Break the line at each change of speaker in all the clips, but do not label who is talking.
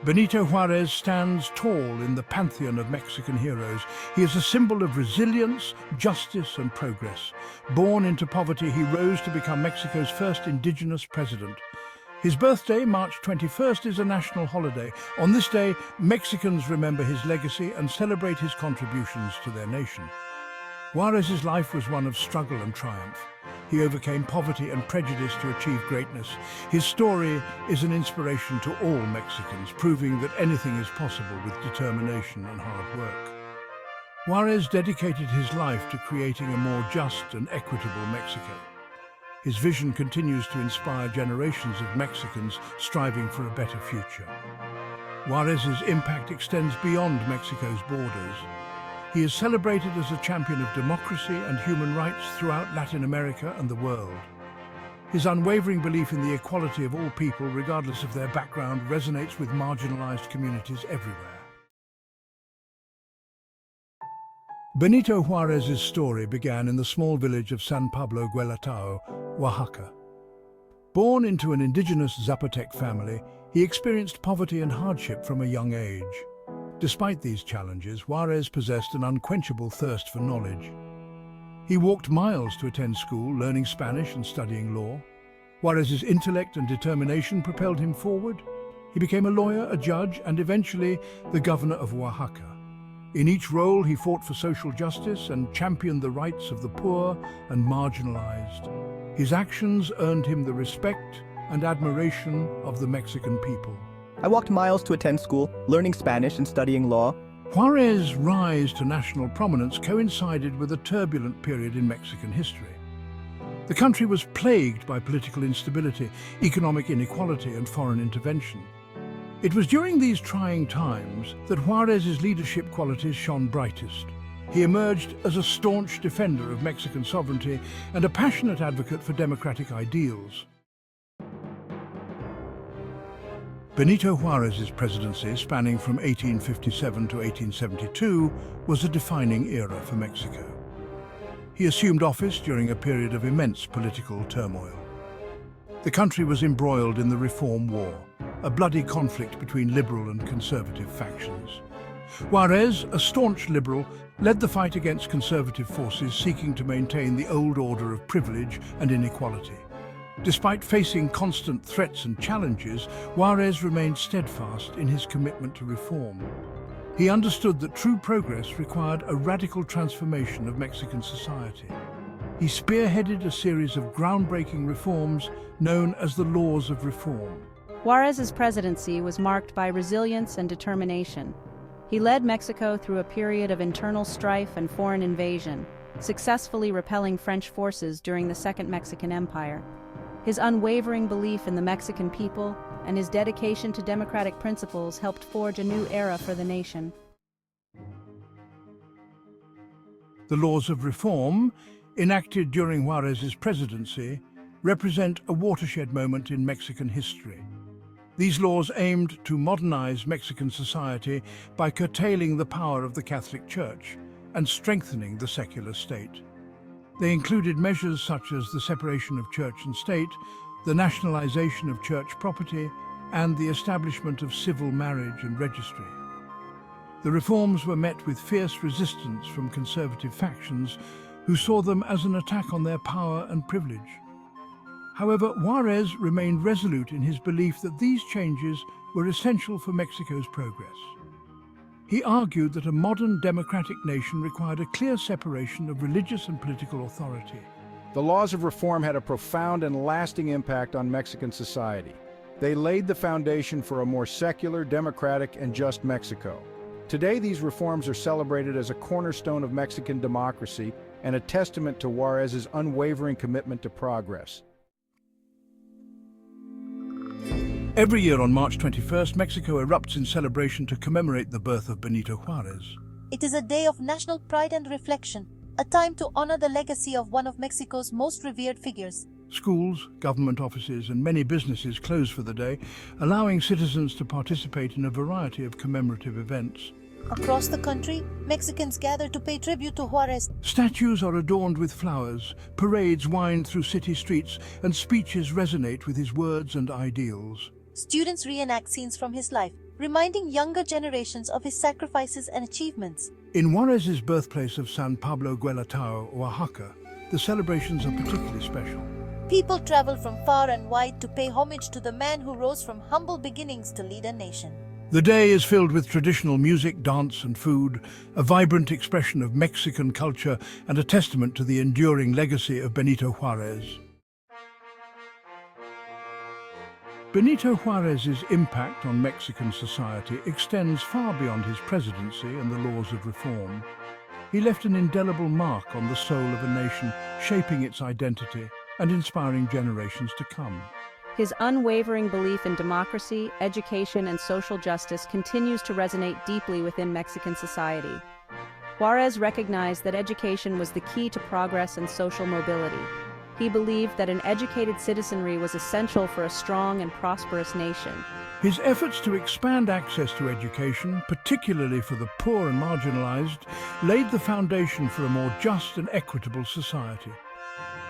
Benito Juárez stands tall in the pantheon of Mexican heroes. He is a symbol of resilience, justice, and progress. Born into poverty, he rose to become Mexico's first indigenous president. His birthday, March 21st, is a national holiday. On this day, Mexicans remember his legacy and celebrate his contributions to their nation. Juárez's life was one of struggle and triumph. He overcame poverty and prejudice to achieve greatness. His story is an inspiration to all Mexicans, proving that anything is possible with determination and hard work. Juárez dedicated his life to creating a more just and equitable Mexico. His vision continues to inspire generations of Mexicans striving for a better future. Juárez's impact extends beyond Mexico's borders. He is celebrated as a champion of democracy and human rights throughout Latin America and the world. His unwavering belief in the equality of all people, regardless of their background, resonates with marginalized communities everywhere. Benito Juárez's story began in the small village of San Pablo Guelatao, Oaxaca. Born into an indigenous Zapotec family, he experienced poverty and hardship from a young age. Despite these challenges, Juárez possessed an unquenchable thirst for knowledge. He walked miles to attend school, learning Spanish and studying law. Juárez's intellect and determination propelled him forward. He became a lawyer, a judge, and eventually the governor of Oaxaca. In each role, he fought for social justice and championed the rights of the poor and marginalized. His actions earned him the respect and admiration of the Mexican people.
I walked miles to attend school, learning Spanish and studying law.
Juárez's rise to national prominence coincided with a turbulent period in Mexican history. The country was plagued by political instability, economic inequality, and foreign intervention. It was during these trying times that Juárez's leadership qualities shone brightest. He emerged as a staunch defender of Mexican sovereignty and a passionate advocate for democratic ideals. Benito Juárez's presidency, spanning from 1857 to 1872, was a defining era for Mexico. He assumed office during a period of immense political turmoil. The country was embroiled in the Reform War, a bloody conflict between liberal and conservative factions. Juárez, a staunch liberal, led the fight against conservative forces seeking to maintain the old order of privilege and inequality. Despite facing constant threats and challenges, Juárez remained steadfast in his commitment to reform. He understood that true progress required a radical transformation of Mexican society. He spearheaded a series of groundbreaking reforms known as the Laws of Reform.
Juárez's presidency was marked by resilience and determination. He led Mexico through a period of internal strife and foreign invasion, successfully repelling French forces during the Second Mexican Empire. His unwavering belief in the Mexican people and his dedication to democratic principles helped forge a new era for the nation.
The Laws of Reform, enacted during Juárez's presidency, represent a watershed moment in Mexican history. These laws aimed to modernize Mexican society by curtailing the power of the Catholic Church and strengthening the secular state. They included measures such as the separation of church and state, the nationalization of church property, and the establishment of civil marriage and registry. The reforms were met with fierce resistance from conservative factions who saw them as an attack on their power and privilege. However, Juárez remained resolute in his belief that these changes were essential for Mexico's progress. He argued that a modern democratic nation required a clear separation of religious and political authority.
The laws of reform had a profound and lasting impact on Mexican society. They laid the foundation for a more secular, democratic, and just Mexico. Today, these reforms are celebrated as a cornerstone of Mexican democracy and a testament to Juárez's unwavering commitment to progress.
Every year on March 21st, Mexico erupts in celebration to commemorate the birth of Benito Juárez.
It is a day of national pride and reflection, a time to honor the legacy of one of Mexico's most revered figures.
Schools, government offices, and many businesses close for the day, allowing citizens to participate in a variety of commemorative events.
Across the country, Mexicans gather to pay tribute to Juárez.
Statues are adorned with flowers, parades wind through city streets, and speeches resonate with his words and ideals.
Students reenact scenes from his life, reminding younger generations of his sacrifices and achievements.
In Juarez's birthplace of San Pablo Guelatao, Oaxaca, the celebrations are particularly special.
People travel from far and wide to pay homage to the man who rose from humble beginnings to lead a nation.
The day is filled with traditional music, dance and food, a vibrant expression of Mexican culture and a testament to the enduring legacy of Benito Juárez. Benito Juárez's impact on Mexican society extends far beyond his presidency and the laws of reform. He left an indelible mark on the soul of a nation, shaping its identity and inspiring generations to come.
His unwavering belief in democracy, education, and social justice continues to resonate deeply within Mexican society. Juárez recognized that education was the key to progress and social mobility. He believed that an educated citizenry was essential for a strong and prosperous nation.
His efforts to expand access to education, particularly for the poor and marginalized, laid the foundation for a more just and equitable society.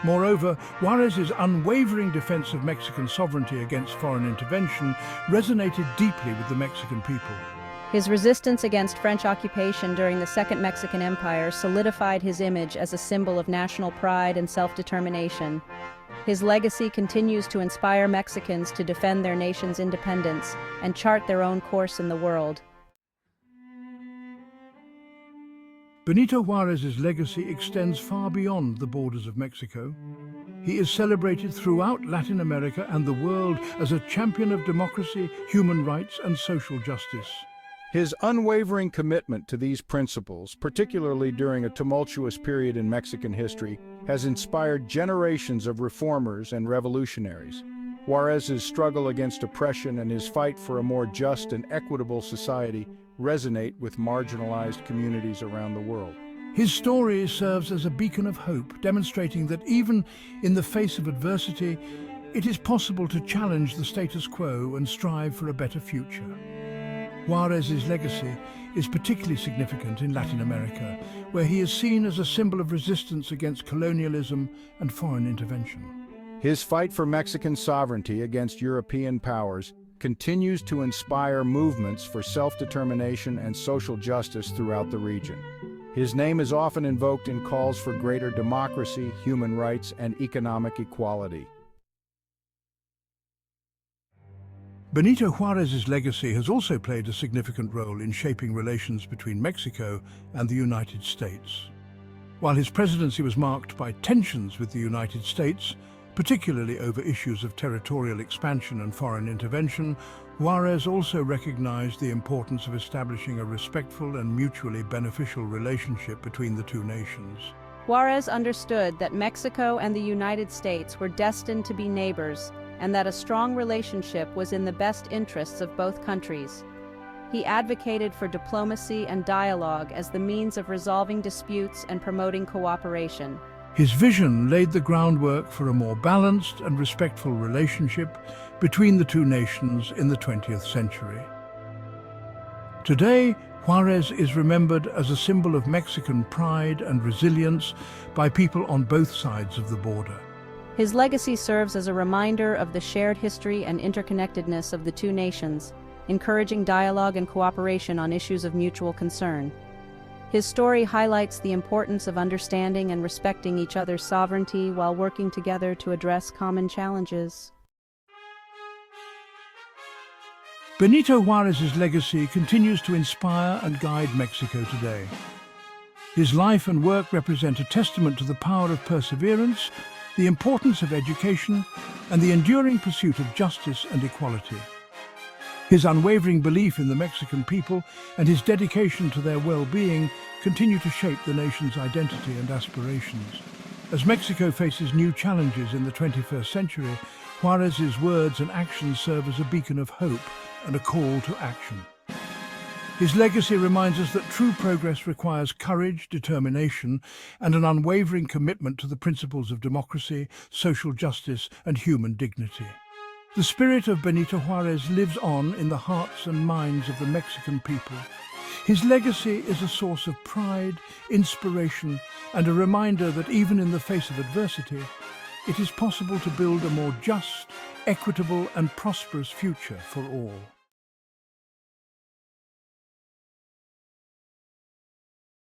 Moreover, Juárez's unwavering defense of Mexican sovereignty against foreign intervention resonated deeply with the Mexican people.
His resistance against French occupation during the Second Mexican Empire solidified his image as a symbol of national pride and self-determination. His legacy continues to inspire Mexicans to defend their nation's independence and chart their own course in the world.
Benito Juárez's legacy extends far beyond the borders of Mexico. He is celebrated throughout Latin America and the world as a champion of democracy, human rights, and social justice.
His unwavering commitment to these principles, particularly during a tumultuous period in Mexican history, has inspired generations of reformers and revolutionaries. Juárez's struggle against oppression and his fight for a more just and equitable society resonate with marginalized communities around the world.
His story serves as a beacon of hope, demonstrating that even in the face of adversity, it is possible to challenge the status quo and strive for a better future. Juárez's legacy is particularly significant in Latin America, where he is seen as a symbol of resistance against colonialism and foreign intervention.
His fight for Mexican sovereignty against European powers continues to inspire movements for self-determination and social justice throughout the region. His name is often invoked in calls for greater democracy, human rights, and economic equality.
Benito Juárez's legacy has also played a significant role in shaping relations between Mexico and the United States. While his presidency was marked by tensions with the United States, particularly over issues of territorial expansion and foreign intervention, Juárez also recognized the importance of establishing a respectful and mutually beneficial relationship between the two nations.
Juárez understood that Mexico and the United States were destined to be neighbors, and that a strong relationship was in the best interests of both countries. He advocated for diplomacy and dialogue as the means of resolving disputes and promoting cooperation.
His vision laid the groundwork for a more balanced and respectful relationship between the two nations in the 20th century. Today, Juárez is remembered as a symbol of Mexican pride and resilience by people on both sides of the border.
His legacy serves as a reminder of the shared history and interconnectedness of the two nations, encouraging dialogue and cooperation on issues of mutual concern. His story highlights the importance of understanding and respecting each other's sovereignty while working together to address common challenges.
Benito Juárez's legacy continues to inspire and guide Mexico today. His life and work represent a testament to the power of perseverance, the importance of education, and the enduring pursuit of justice and equality. His unwavering belief in the Mexican people and his dedication to their well-being continue to shape the nation's identity and aspirations. As Mexico faces new challenges in the 21st century, Juárez's words and actions serve as a beacon of hope and a call to action. His legacy reminds us that true progress requires courage, determination, and an unwavering commitment to the principles of democracy, social justice, and human dignity. The spirit of Benito Juárez lives on in the hearts and minds of the Mexican people. His legacy is a source of pride, inspiration, and a reminder that even in the face of adversity, it is possible to build a more just, equitable and prosperous future for all.